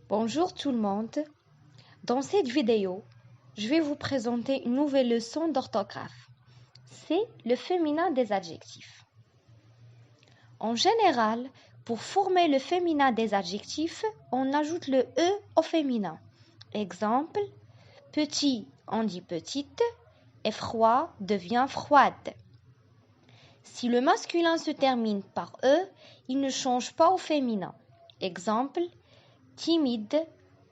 Bonjour tout le monde. Dans cette vidéo, je vais vous présenter une nouvelle leçon d'orthographe. C'est le féminin des adjectifs. En général, pour former le féminin des adjectifs, on ajoute le E au féminin. Exemple, petit, on dit petite, et froid devient froide. Si le masculin se termine par E, il ne change pas au féminin. Exemple, timide,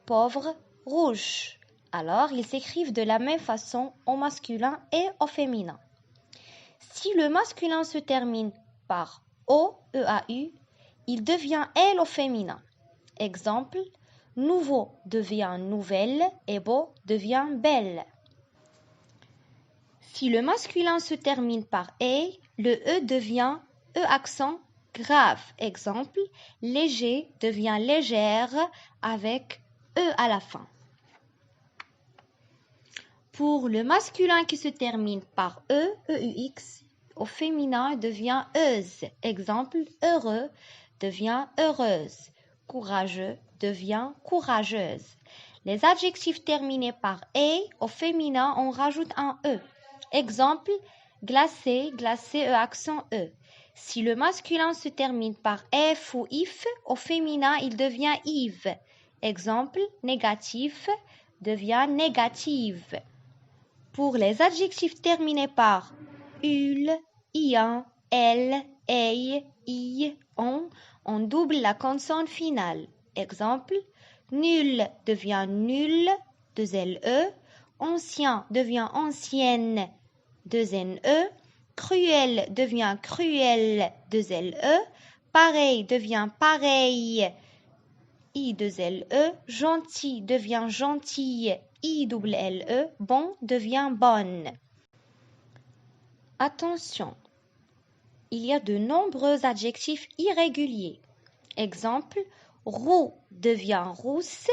pauvre, rouge. Alors, ils s'écrivent de la même façon au masculin et au féminin. Si le masculin se termine par O, E-A-U, il devient elle au féminin. Exemple, nouveau devient nouvelle et beau devient belle. Si le masculin se termine par E, le E devient E accent grave. Exemple, léger devient légère avec E à la fin. Pour le masculin qui se termine par E, E-U-X, au féminin devient euse. Exemple, heureux devient heureuse. Courageux devient courageuse. Les adjectifs terminés par E, au féminin, on rajoute un E. Exemple, glacé, glacé, E accent E. Si le masculin se termine par F ou IF, au féminin, il devient IVE. Exemple, négatif devient négative. Pour les adjectifs terminés par UL, IAN, L, EI, I, on double la consonne finale. Exemple, nul devient nul, 2 LE, ancien devient ancienne, 2 NE, cruel devient cruel, 2 LE, pareil devient pareil, I2LE, gentil devient gentille, ILLE, bon devient bonne. Attention, il y a de nombreux adjectifs irréguliers. Exemple, roux devient rousse,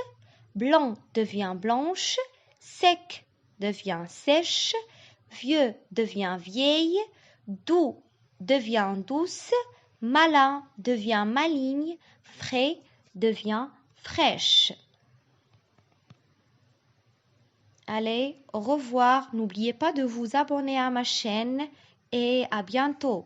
blanc devient blanche, sec devient sèche, vieux devient vieille, doux devient douce, malin devient maligne, frais devient fraîche. Allez, au revoir. N'oubliez pas de vous abonner à ma chaîne et à bientôt.